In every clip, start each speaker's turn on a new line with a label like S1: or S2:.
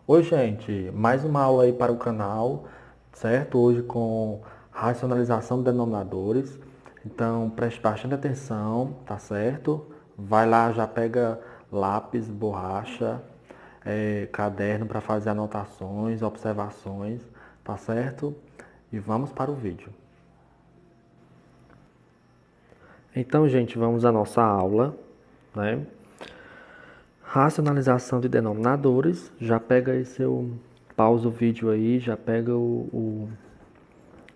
S1: Oi, gente, mais uma aula aí para o canal, certo? Hoje com racionalização de denominadores. Então, preste bastante atenção, tá certo? Vai lá, já pega lápis, borracha, caderno para fazer anotações, observações, tá certo? E vamos para o vídeo. Então, gente, vamos à nossa aula, né? Racionalização de denominadores. Já pega aí pausa o vídeo aí, já pega o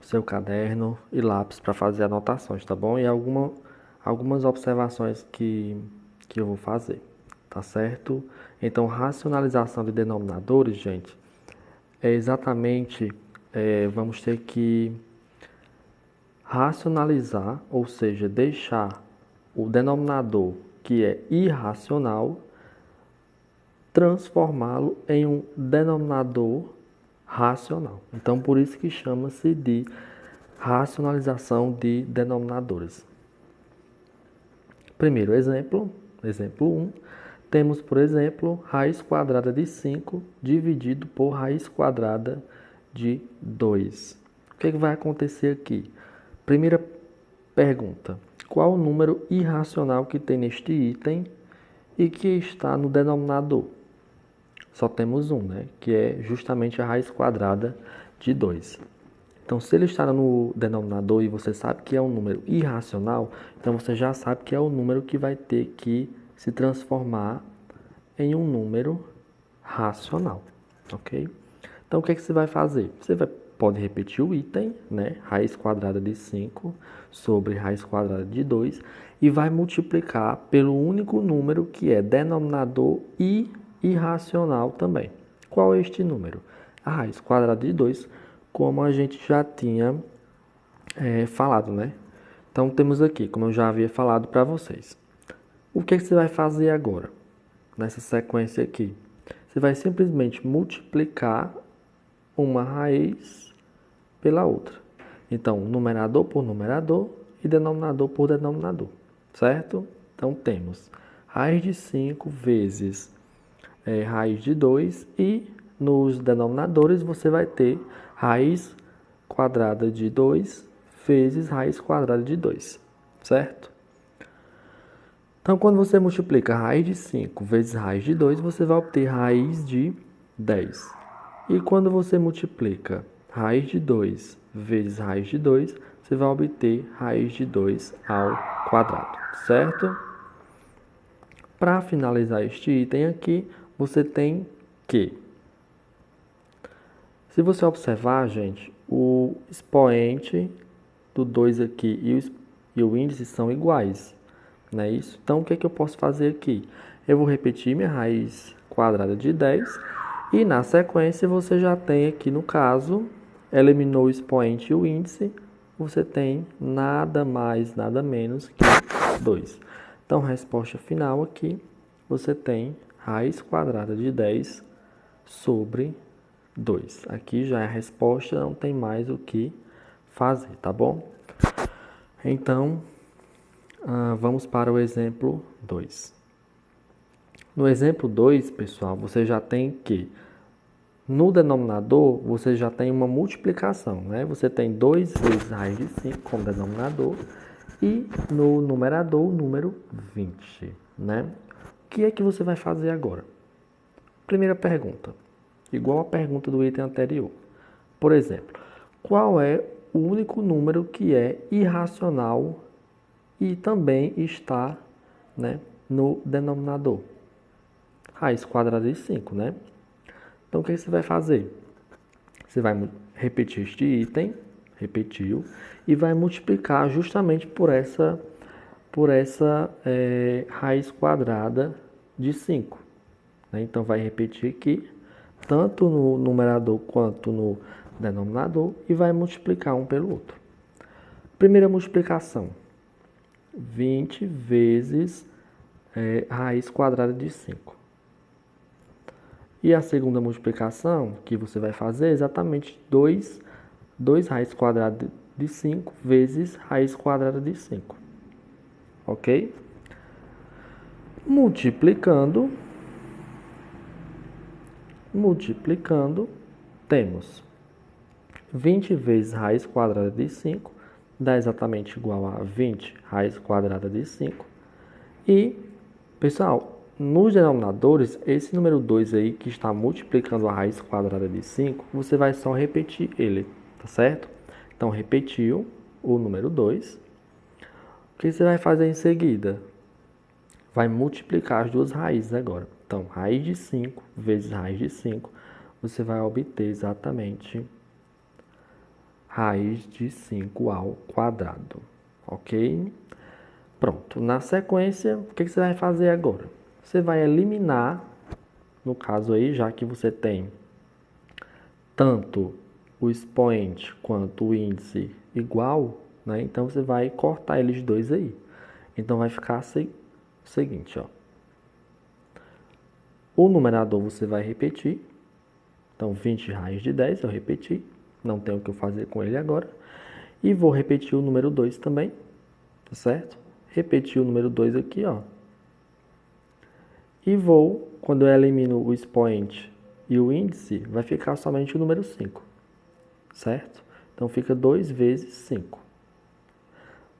S1: seu caderno e lápis para fazer anotações, tá bom? E algumas observações que eu vou fazer, tá certo? Então, racionalização de denominadores, gente, é exatamente, vamos ter que racionalizar, ou seja, deixar o denominador que é irracional, transformá-lo em um denominador racional. Então, por isso que chama-se de racionalização de denominadores. Primeiro exemplo, exemplo 1. Temos, por exemplo, raiz quadrada de 5 dividido por raiz quadrada de 2. O que vai acontecer aqui? Primeira pergunta. Qual o número irracional que tem neste item e que está no denominador? Só temos um, né? Que é justamente a raiz quadrada de 2. Então, se ele está no denominador e você sabe que é um número irracional, então você já sabe que é o número que vai ter que se transformar em um número racional, ok? Então, o que é que você vai fazer? Pode repetir o item, né? Raiz quadrada de 5 sobre raiz quadrada de 2 e vai multiplicar pelo único número que é denominador e irracional também. Qual é este número? A raiz quadrada de 2, como a gente já tinha falado, né? Então, temos aqui, como eu já havia falado para vocês. O que você vai fazer agora, nessa sequência aqui? Você vai simplesmente multiplicar uma raiz pela outra. Então, numerador por numerador e denominador por denominador, certo? Então, temos raiz de 5 vezes raiz de 2 e nos denominadores você vai ter raiz quadrada de 2 vezes raiz quadrada de 2, certo? Então, quando você multiplica raiz de 5 vezes raiz de 2, você vai obter raiz de 10. E quando você multiplica raiz de 2 vezes raiz de 2, você vai obter raiz de 2 ao quadrado, certo? Para finalizar este item aqui, você tem que, se você observar, gente, o expoente do 2 aqui e o índice são iguais, não é isso? Então, o que é que eu posso fazer aqui? Eu vou repetir minha raiz quadrada de 10 e na sequência você já tem aqui no caso, eliminou o expoente e o índice, você tem nada mais, nada menos que 2. Então, resposta final aqui, você tem raiz quadrada de 10 sobre 2. Aqui já é a resposta, não tem mais o que fazer, tá bom? Então, vamos para o exemplo 2. No exemplo 2, pessoal, você já tem que, no denominador, você já tem uma multiplicação, né? Você tem 2 vezes raiz de 5 como denominador e no numerador o número 20, né? O que é que você vai fazer agora? Primeira pergunta, igual a pergunta do item anterior. Por exemplo, qual é o único número que é irracional e também está, né, no denominador? Raiz quadrada de 5, né? Então, o que você vai fazer? Você vai repetir este item, repetiu, e vai multiplicar justamente por essa raiz quadrada de 5. Né? Então, vai repetir aqui, tanto no numerador quanto no denominador, e vai multiplicar um pelo outro. Primeira multiplicação, 20 vezes raiz quadrada de 5. E a segunda multiplicação que você vai fazer é exatamente 2 raiz quadrada de 5 vezes raiz quadrada de 5. Ok? Multiplicando, Multiplicando, temos 20 vezes raiz quadrada de 5, dá exatamente igual a 20 raiz quadrada de 5. E, pessoal, nos denominadores, esse número 2 aí, que está multiplicando a raiz quadrada de 5, você vai só repetir ele, tá certo? Então, repetiu o número 2. O que você vai fazer em seguida? Vai multiplicar as duas raízes agora. Então, raiz de 5 vezes raiz de 5, você vai obter exatamente raiz de 5 ao quadrado, ok? Pronto. Na sequência, o que você vai fazer agora? Você vai eliminar, no caso aí, já que você tem tanto o expoente quanto o índice igual, né? Então, você vai cortar eles dois aí. Então, vai ficar assim, o seguinte, ó. O numerador você vai repetir. Então, 20 raiz de 10 eu repeti. Não tenho o que eu fazer com ele agora. E vou repetir o número 2 também, tá certo? Repetir o número 2 aqui, ó. E vou, quando eu elimino o expoente e o índice, vai ficar somente o número 5, certo? Então, fica 2 vezes 5.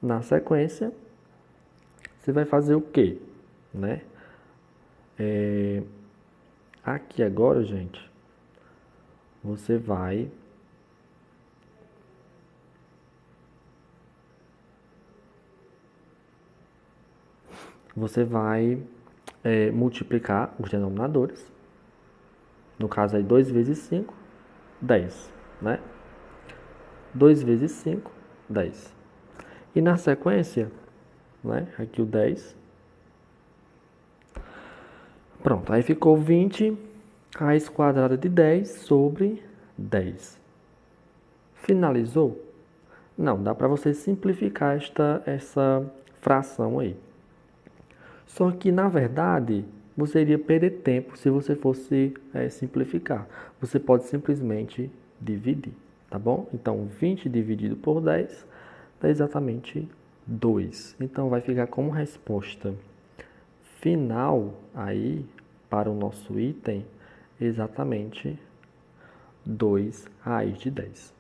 S1: Na sequência, você vai fazer o quê? Né? Aqui agora, gente, você vai multiplicar os denominadores. No caso aí, 2 vezes 5, 10, né? 2 vezes 5, 10. E na sequência, né? Aqui o 10. Pronto, aí ficou 20 raiz quadrada de 10 sobre 10. Finalizou? Não, dá para você simplificar essa fração aí. Só que, na verdade, você iria perder tempo se você fosse simplificar. Você pode simplesmente dividir, tá bom? Então, 20 dividido por 10 dá exatamente 2. Então, vai ficar como resposta final aí para o nosso item exatamente 2 raiz de 10.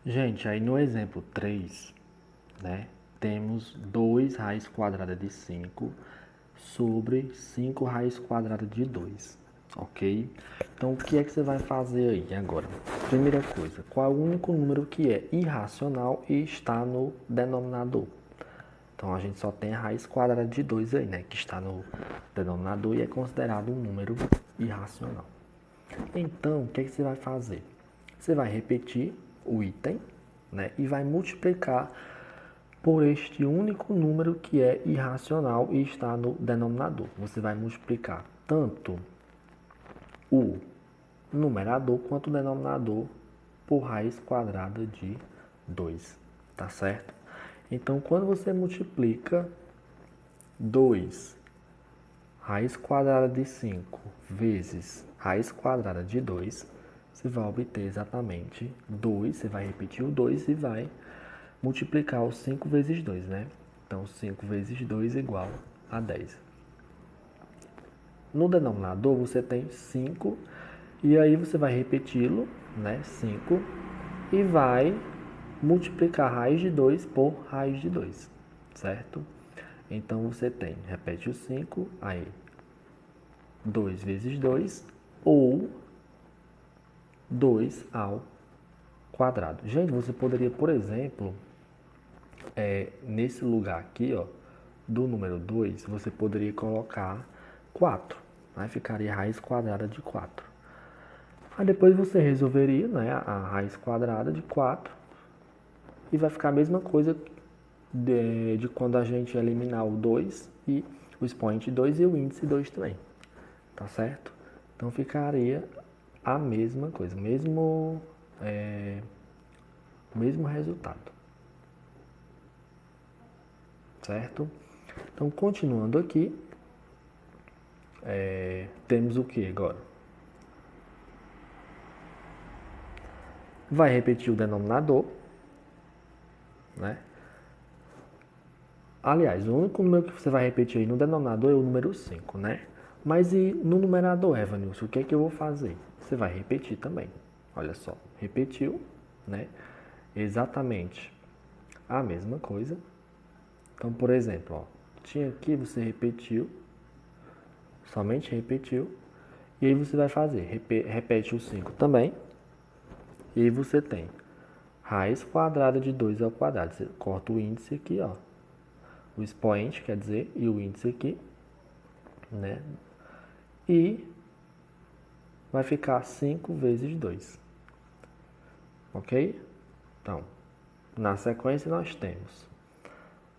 S1: Gente, aí no exemplo 3, né, temos 2 raiz quadrada de 5 sobre 5 raiz quadrada de 2, ok? Então, o que é que você vai fazer aí agora? Primeira coisa, qual é o único número que é irracional e está no denominador? Então, a gente só tem a raiz quadrada de 2 aí, né, que está no denominador e é considerado um número irracional. Então, o que é que você vai fazer? Você vai repetir o item, né, e vai multiplicar por este único número que é irracional e está no denominador. Você vai multiplicar tanto o numerador quanto o denominador por raiz quadrada de 2, tá certo? Então, quando você multiplica 2 raiz quadrada de 5 vezes raiz quadrada de 2, você vai obter exatamente 2, você vai repetir o 2 e vai multiplicar o 5 vezes 2, né? Então, 5 vezes 2 igual a 10. No denominador, você tem 5, e aí você vai repeti-lo, né? 5, e vai multiplicar raiz de 2 por raiz de 2, certo? Então, você tem, repete o 5, aí 2 vezes 2, ou 2 ao quadrado. Gente, você poderia, por exemplo, nesse lugar aqui, ó, do número 2, você poderia colocar 4. Aí ficaria a raiz quadrada de 4. Aí depois você resolveria, né, a raiz quadrada de 4 e vai ficar a mesma coisa de quando a gente eliminar o 2 e o expoente 2 e o índice 2 também. Tá certo? Então ficaria a mesma coisa, mesmo resultado. Certo? Então, continuando aqui, temos o que agora? Vai repetir o denominador, né? Aliás, o único número que você vai repetir aí no denominador é o número 5, né? Mas e no numerador, Evanilson, o que é que eu vou fazer? Você vai repetir também. Olha só, repetiu, né? Exatamente a mesma coisa. Então, por exemplo, ó, tinha aqui, você repetiu, somente repetiu, e aí você vai fazer, repete o 5 também, e aí você tem raiz quadrada de 2 ao quadrado. Você corta o índice aqui, ó, o expoente, quer dizer, e o índice aqui, né? E vai ficar 5 vezes 2, ok? Então, na sequência nós temos,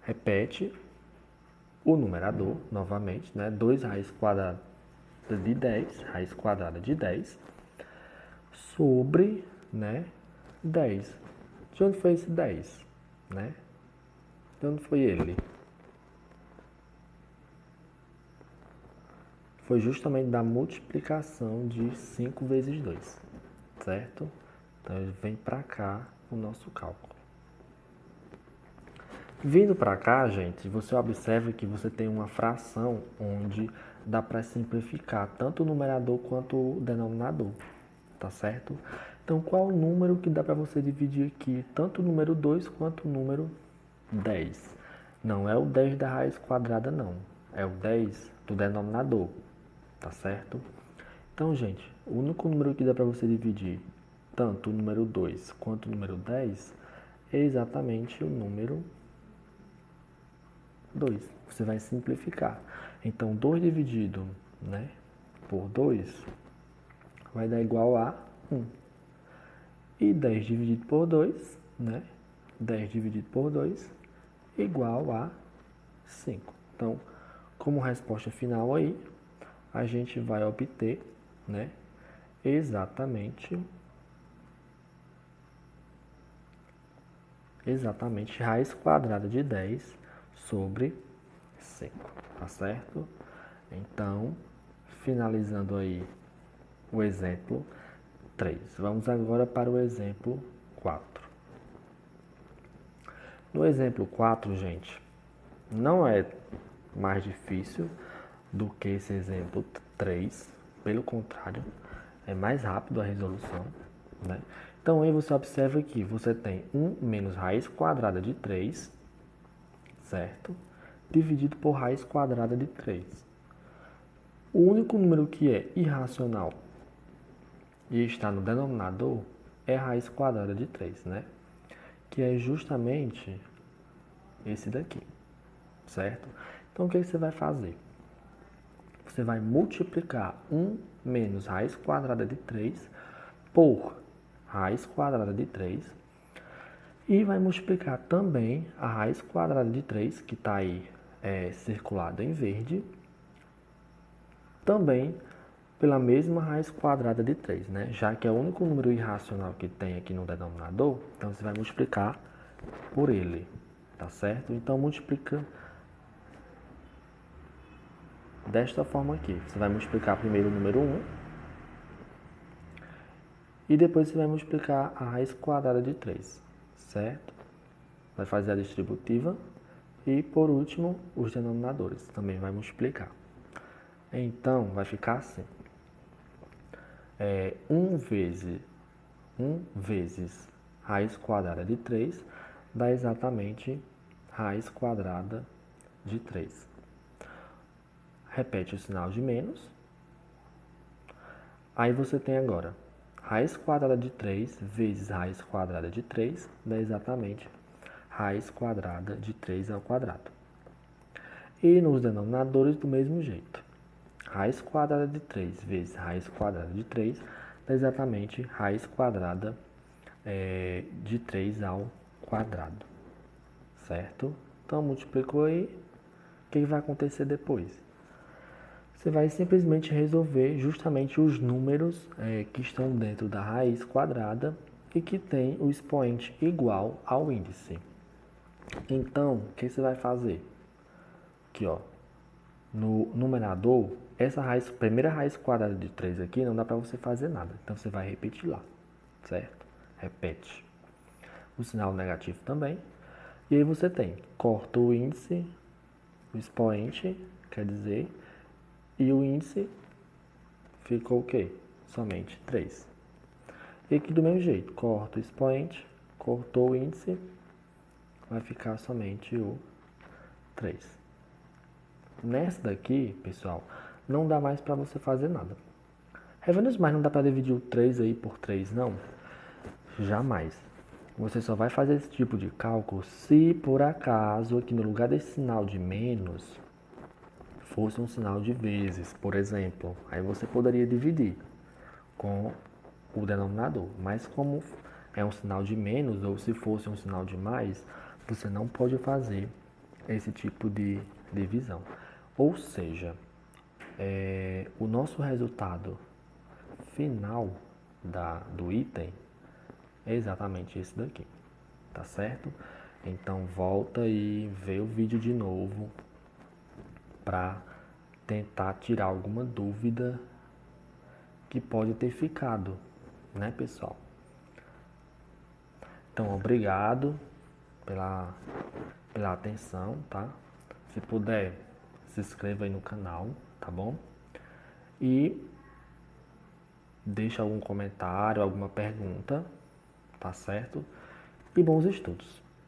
S1: repete o numerador, novamente, né? 2 raiz quadrada de 10, raiz quadrada de 10, sobre, né, 10. De onde foi esse 10? Né? De onde foi ele? Foi justamente da multiplicação de 5 vezes 2, certo? Então, ele vem para cá o nosso cálculo. Vindo para cá, gente, você observa que você tem uma fração onde dá para simplificar tanto o numerador quanto o denominador, tá certo? Então, qual o número que dá para você dividir aqui, tanto o número 2 quanto o número 10? Não é o 10 da raiz quadrada, não. É o 10 do denominador, tá certo? Então, gente, o único número que dá para você dividir tanto o número 2 quanto o número 10 é exatamente o número 2. Você vai simplificar. Então, 2 dividido, né, por 2 vai dar igual a 1. E 10 dividido por 2, né? 10 dividido por 2 igual a 5. Então, como resposta final aí, a gente vai obter, né, exatamente raiz quadrada de 10 sobre 5, tá certo? Então, finalizando aí o exemplo 3. Vamos agora para o exemplo 4. No exemplo 4, gente, não é mais difícil do que esse exemplo 3, pelo contrário, é mais rápido a resolução, né? Então aí você observa que você tem 1 menos raiz quadrada de 3, certo? Dividido por raiz quadrada de 3. O único número que é irracional e está no denominador é a raiz quadrada de 3, né? Que é justamente esse daqui, certo? Então o que você vai fazer? Você vai multiplicar 1 menos raiz quadrada de 3 por raiz quadrada de 3 e vai multiplicar também a raiz quadrada de 3, que está aí circulado em verde, também pela mesma raiz quadrada de 3, né? Já que é o único número irracional que tem aqui no denominador, então você vai multiplicar por ele, tá certo? Então multiplica desta forma aqui. Você vai multiplicar primeiro o número 1 e depois você vai multiplicar a raiz quadrada de 3, certo? Vai fazer a distributiva e, por último, os denominadores. Também vai multiplicar. Então, vai ficar assim. 1 vezes raiz quadrada de 3 dá exatamente raiz quadrada de 3. Repete o sinal de menos. Aí você tem agora raiz quadrada de 3 vezes raiz quadrada de 3 dá exatamente raiz quadrada de 3 ao quadrado. E nos denominadores do mesmo jeito. Raiz quadrada de 3 vezes raiz quadrada de 3 dá exatamente raiz quadrada de 3 ao quadrado, certo? Então, multiplicou aí, o que vai acontecer depois? Você vai simplesmente resolver justamente os números que estão dentro da raiz quadrada e que tem o expoente igual ao índice. Então, o que você vai fazer? Aqui, ó, no numerador, essa primeira raiz quadrada de 3 aqui, não dá para você fazer nada. Então, você vai repetir lá, certo? Repete. O sinal negativo também. E aí você tem, corta o índice, o expoente, quer dizer, E o índice ficou o quê? Somente 3. E aqui do mesmo jeito, corta o expoente, cortou o índice, vai ficar somente o 3. Nessa daqui, pessoal, não dá mais para você fazer nada. Revenos mais não dá para dividir o 3 aí por 3, não? Jamais. Você só vai fazer esse tipo de cálculo se por acaso aqui no lugar desse sinal de menos fosse um sinal de vezes, por exemplo. Aí você poderia dividir com o denominador. Mas como é um sinal de menos ou se fosse um sinal de mais, você não pode fazer esse tipo de divisão. Ou seja, o nosso resultado final do item é exatamente esse daqui, tá certo? Então volta e vê o vídeo de novo para tentar tirar alguma dúvida que pode ter ficado, né, pessoal? Então, obrigado pela atenção, tá? Se puder, se inscreva aí no canal, tá bom? E deixa algum comentário, alguma pergunta, tá certo? E bons estudos!